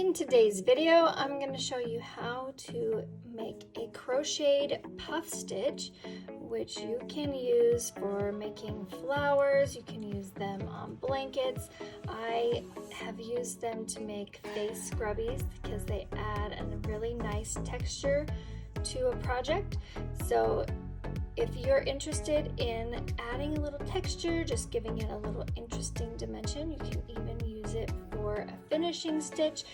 In today's video, I'm going to show you how to make a crocheted puff stitch, which you can use for making flowers. You can use them on blankets. I have used them to make face scrubbies because they add a really nice texture to a project. So if you're interested in adding a little texture, just giving it a little interesting dimension, you can even use it for a finishing stitch.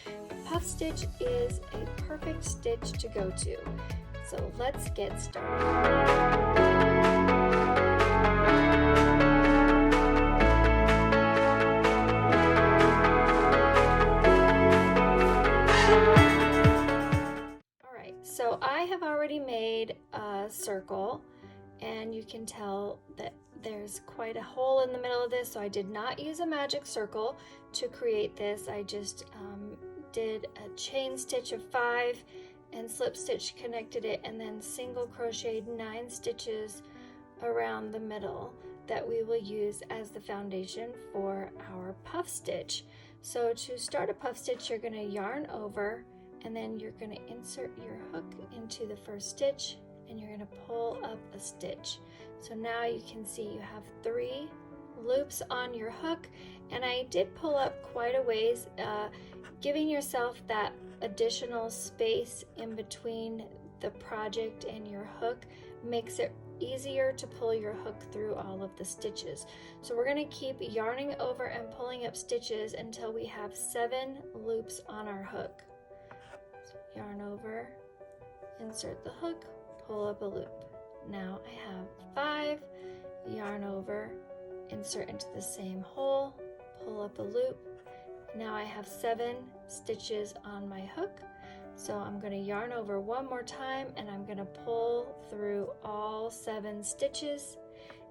Puff stitch is a perfect stitch to go to. So let's get started. All right, so I have already made a circle, and you can tell that there's quite a hole in the middle of this, so I did not use a magic circle to create this. I just did a chain stitch of 5 and slip stitch connected it, and then single crocheted 9 stitches around the middle that we will use as the foundation for our puff stitch. So to start a puff stitch, you're going to yarn over, and then you're going to insert your hook into the first stitch, and you're going to pull up a stitch. So now you can see you have 3 loops on your hook, and I did pull up quite a ways, giving yourself that additional space in between the project and your hook makes it easier to pull your hook through all of the stitches. So we're going to keep yarning over and pulling up stitches until we have 7 loops on our hook. So yarn over, insert the hook, pull up a loop. Now I have 5, yarn over, insert into the same hole, pull up a loop. Now I have 7 stitches on my hook. So I'm going to yarn over one more time, and I'm going to pull through all 7 stitches,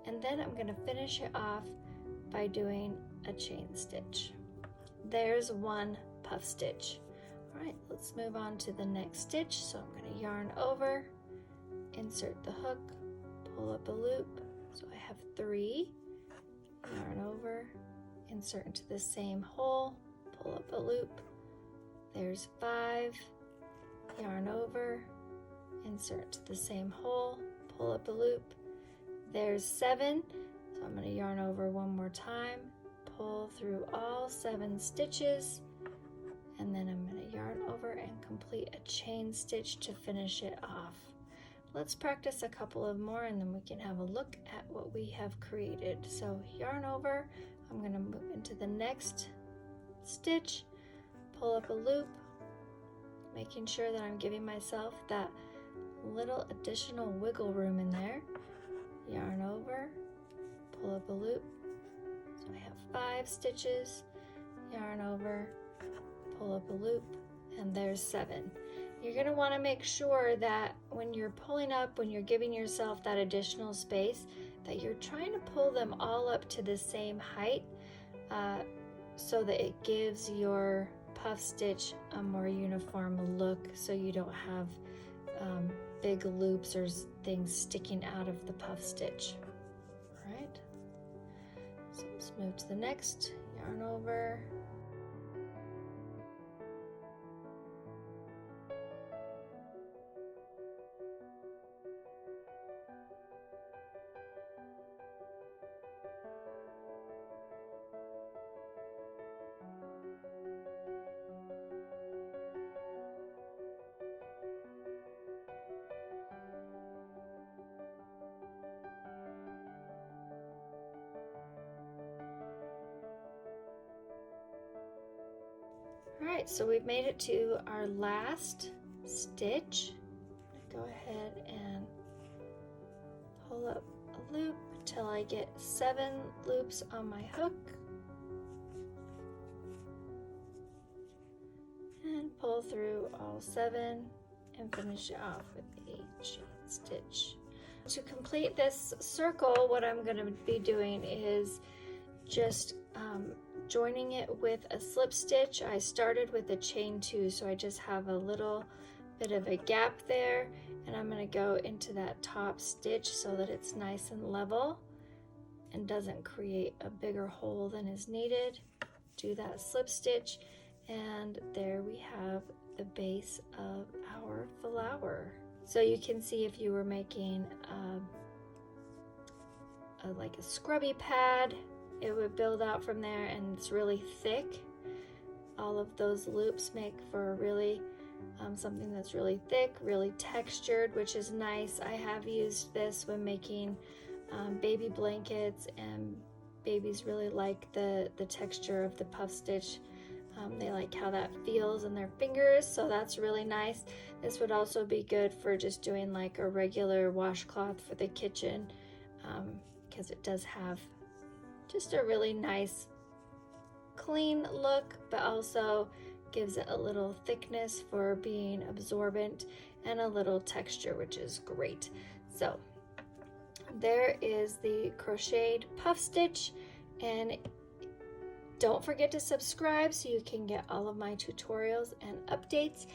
and then I'm going to finish it off by doing a chain stitch. There's one puff stitch. All right, let's move on to the next stitch. So I'm going to yarn over, insert the hook, pull up a loop. So I have 3, yarn over, insert into the same hole, pull up a loop. There's 5, yarn over, insert into the same hole, pull up a loop. There's 7, so I'm going to yarn over one more time, pull through all 7 stitches, and then I'm going to yarn over and complete a chain stitch to finish it off. Let's practice a couple of more, and then we can have a look at what we have created. So yarn over, I'm going to move into the next stitch, pull up a loop, making sure that I'm giving myself that little additional wiggle room in there. Yarn over, pull up a loop. So I have 5 stitches, yarn over, pull up a loop, and there's 7. You're going to want to make sure that when you're pulling up, when you're giving yourself that additional space, that you're trying to pull them all up to the same height so that it gives your puff stitch a more uniform look, so you don't have big loops or things sticking out of the puff stitch. All right, so let's move to the next. Yarn over, all right, so we've made it to our last stitch. Go ahead and pull up a loop till I get 7 loops on my hook, and pull through all 7 and finish it off with a chain stitch. To complete this circle, what I'm going to be doing is just joining it with a slip stitch. I started with a chain 2, so I just have a little bit of a gap there, and I'm going to go into that top stitch so that it's nice and level and doesn't create a bigger hole than is needed. Do that slip stitch, and there we base of our flower. So you can see if you were making like a scrubby pad, it would build out from there, and it's really thick. All of those loops make for really something that's really thick, really textured, which is nice. I have used this when making baby blankets, and babies really like the texture of the puff stitch. They like how that feels in their fingers, so that's really nice. This would also be good for just doing like a regular washcloth for the kitchen, because it does have just a really nice clean look, but also gives it a little thickness for being absorbent and a little texture, which is great. So there is the crocheted puff stitch, and don't forget to subscribe so you can get all of my tutorials and updates,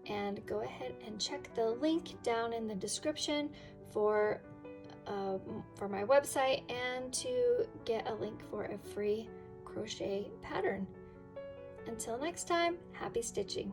and go ahead and check the link down in the description for my website, and to get a link for a free crochet pattern. Until next time, happy stitching!